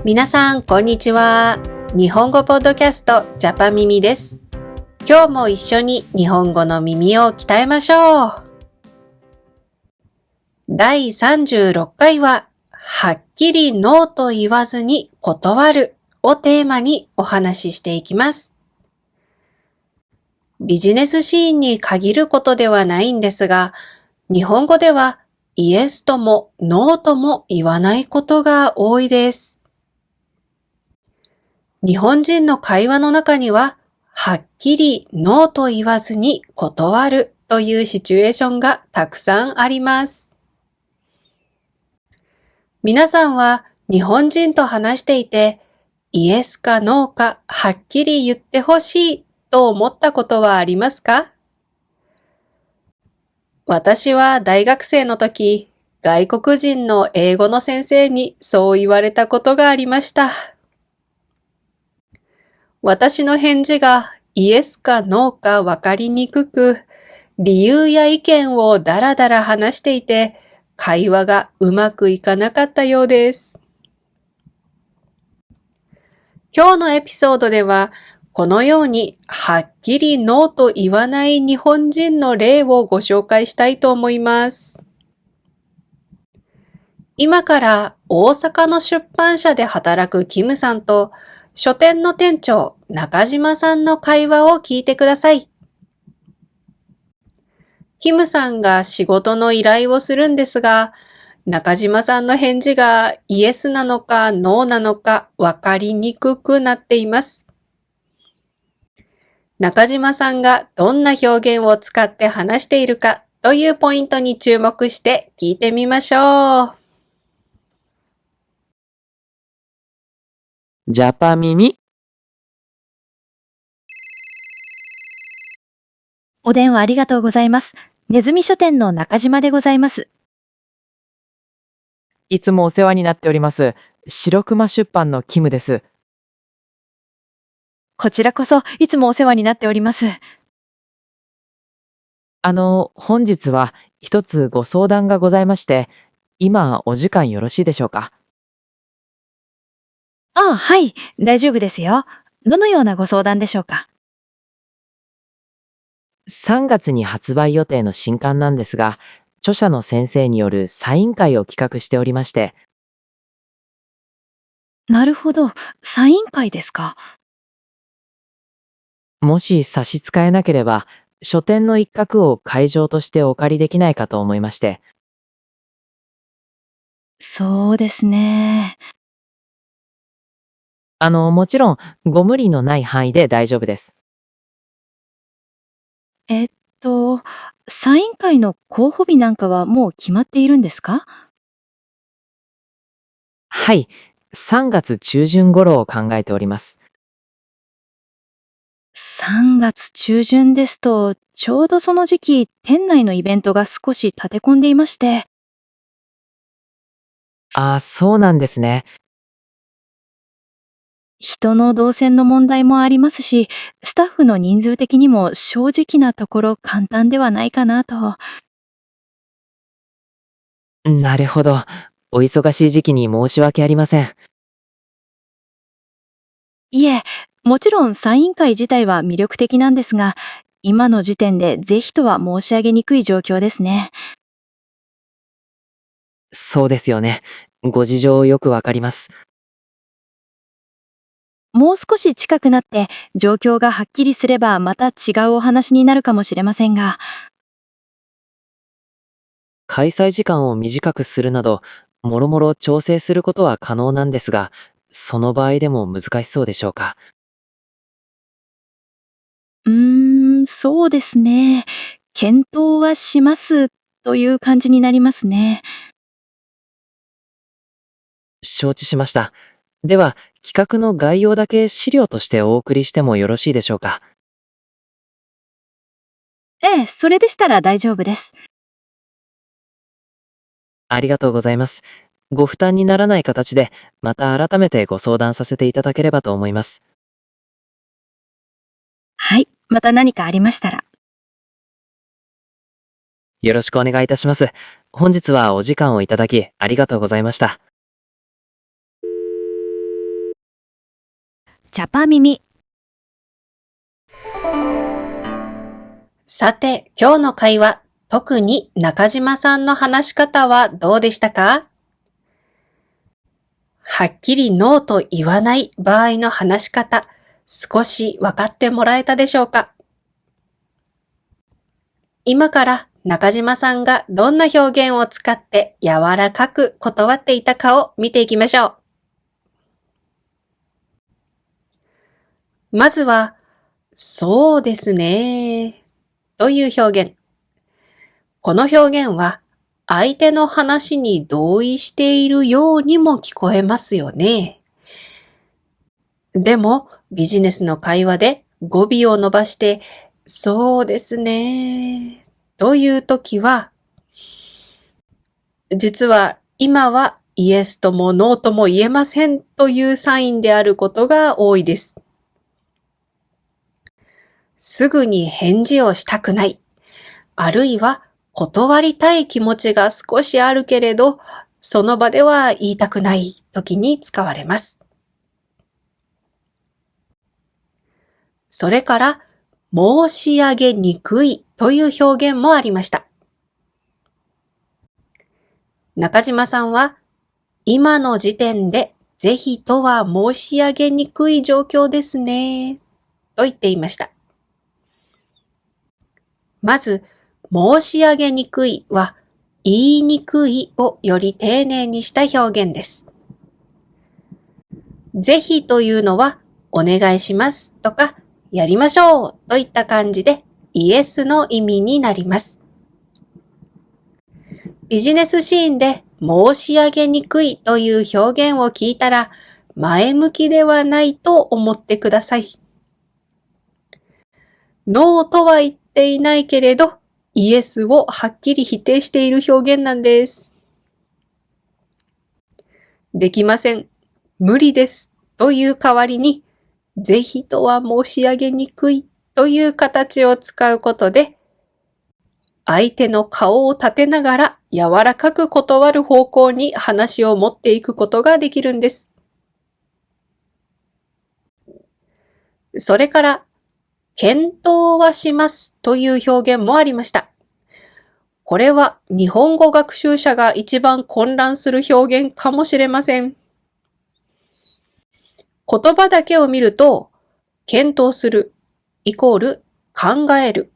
皆さん、こんにちは。日本語ポッドキャストジャパミミです。今日も一緒に日本語の耳を鍛えましょう。第36回は、はっきりノーと言わずに断るをテーマにお話ししていきます。ビジネスシーンに限ることではないんですが、日本語ではイエスともノーとも言わないことが多いです。日本人の会話の中には、はっきりノーと言わずに断るというシチュエーションがたくさんあります。皆さんは日本人と話していて、イエスかノーかはっきり言ってほしいと思ったことはありますか？私は大学生の時、外国人の英語の先生にそう言われたことがありました。私の返事がイエスかノーかわかりにくく、理由や意見をだらだら話していて、会話がうまくいかなかったようです。今日のエピソードでは、このようにはっきりノーと言わない日本人の例をご紹介したいと思います。今から大阪の出版社で働くキムさんと書店の店長中島さんの会話を聞いてください。キムさんが仕事の依頼をするんですが、中島さんの返事がイエスなのかノーなのかわかりにくくなっています。中島さんがどんな表現を使って話しているかというポイントに注目して聞いてみましょう。ジャパミミ。お電話ありがとうございます。ネズミ書店の中島でございます。いつもお世話になっております。白熊出版のキムです。こちらこそいつもお世話になっております。本日は一つご相談がございまして、今お時間よろしいでしょうか？はい、大丈夫ですよ。どのようなご相談でしょうか3月に発売予定の新刊なんですが、著者の先生によるサイン会を企画しておりまして。なるほど、サイン会ですか。もし差し支えなければ、書店の一角を会場としてお借りできないかと思いまして。そうですね。もちろん、ご無理のない範囲で大丈夫です。えっと、サイン会の候補日なんかはもう決まっているんですか？はい、3月中旬頃を考えております。3月中旬ですと、ちょうどその時期、店内のイベントが少し立て込んでいまして。そうなんですね。人の動線の問題もありますし、スタッフの人数的にも正直なところ簡単ではないかなと。なるほど。お忙しい時期に申し訳ありません。いえ、もちろんサイン会自体は魅力的なんですが、今の時点でぜひとは申し上げにくい状況ですね。そうですよね。ご事情よくわかります。もう少し近くなって状況がはっきりすればまた違うお話になるかもしれませんが。開催時間を短くするなど、もろもろ調整することは可能なんですが、その場合でも難しそうでしょうか。そうですね。検討はしますという感じになりますね。承知しました。では、企画の概要だけ資料としてお送りしてもよろしいでしょうか。ええ、それでしたら大丈夫です。ありがとうございます。ご負担にならない形で、また改めてご相談させていただければと思います。はい、また何かありましたら。よろしくお願いいたします。本日はお時間をいただき、ありがとうございました。ジャパ耳。さて、今日の会話、特に中島さんの話し方はどうでしたか？はっきりノーと言わない場合の話し方、少し分かってもらえたでしょうか？今から中島さんがどんな表現を使って柔らかく断っていたかを見ていきましょう。まずは、そうですね、という表現。この表現は相手の話に同意しているようにも聞こえますよね。でもビジネスの会話で語尾を伸ばしてそうですねというときは、実は今はイエスともノーとも言えませんというサインであることが多いです。すぐに返事をしたくない、あるいは断りたい気持ちが少しあるけれど、その場では言いたくない時に使われます。それから、申し上げにくいという表現もありました。中島さんは、今の時点でぜひとは申し上げにくい状況ですね、と言っていました。まず、申し上げにくいは、言いにくいをより丁寧にした表現です。ぜひというのは、お願いしますとか、やりましょうといった感じで、イエスの意味になります。ビジネスシーンで申し上げにくいという表現を聞いたら、前向きではないと思ってください。ノーとは言っていないけれど、イエスをはっきり否定している表現なんです。できません、無理ですという代わりに、ぜひとは申し上げにくいという形を使うことで、相手の顔を立てながら柔らかく断る方向に話を持っていくことができるんです。それから、検討はしますという表現もありました。これは日本語学習者が一番混乱する表現かもしれません。言葉だけを見ると、検討するイコール考える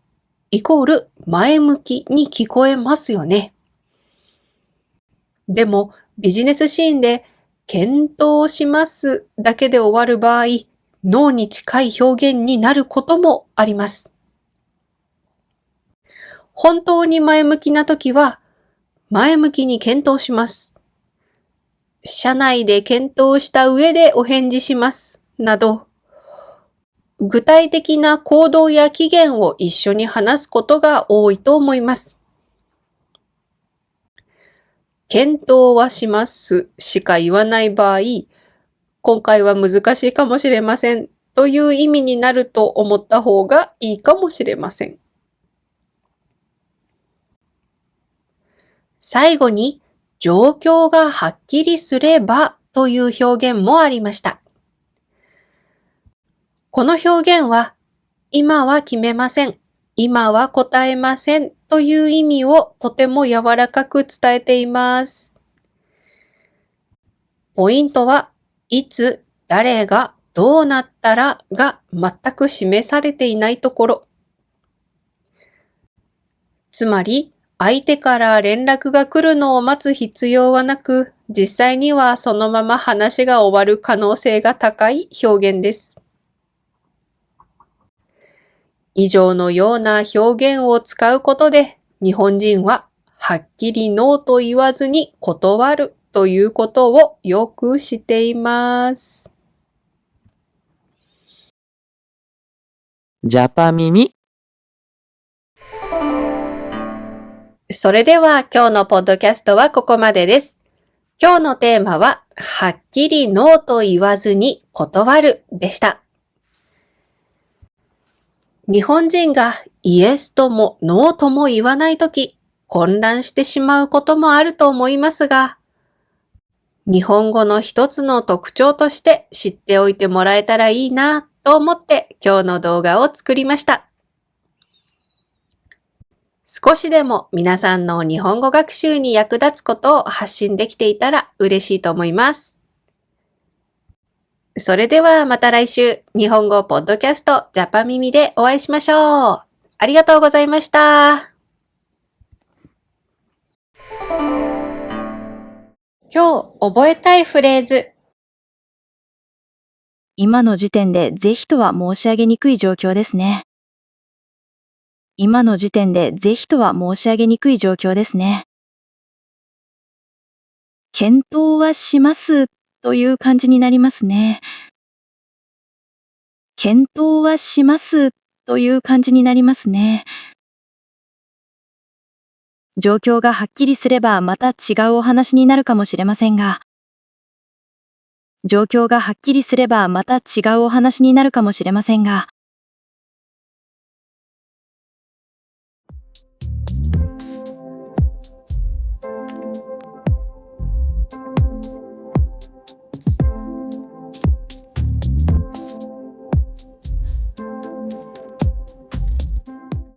イコール前向きに聞こえますよね。でもビジネスシーンで検討しますだけで終わる場合、ノーに近い表現になることもあります。本当に前向きなときは、前向きに検討します。社内で検討した上でお返事します。など、具体的な行動や期限を一緒に話すことが多いと思います。検討はしますしか言わない場合、今回は難しいかもしれませんという意味になると思った方がいいかもしれません。最後に、状況がはっきりすればという表現もありました。この表現は、今は決めません、今は答えませんという意味をとても柔らかく伝えています。ポイントは、いつ、誰が、どうなったらが全く示されていないところ。つまり、相手から連絡が来るのを待つ必要はなく、実際にはそのまま話が終わる可能性が高い表現です。以上のような表現を使うことで、日本人ははっきりノーと言わずに断るということをよくしています。ジャパ耳。それでは今日のポッドキャストはここまでです。今日のテーマは、はっきりノーと言わずに断るでした。日本人がイエスともノーとも言わないとき、混乱してしまうこともあると思いますが、日本語の一つの特徴として知っておいてもらえたらいいなと思って今日の動画を作りました。少しでも皆さんの日本語学習に役立つことを発信できていたら嬉しいと思います。それではまた来週、日本語ポッドキャストジャパ耳でお会いしましょう。ありがとうございました。今日覚えたいフレーズ。今の時点でぜひとは申し上げにくい状況ですね。今の時点でぜひとは申し上げにくい状況ですね。検討はしますという感じになりますね。検討はしますという感じになりますね。状況がはっきりすればまた違うお話になるかもしれませんが、状況がはっきりすればまた違うお話になるかもしれませんが、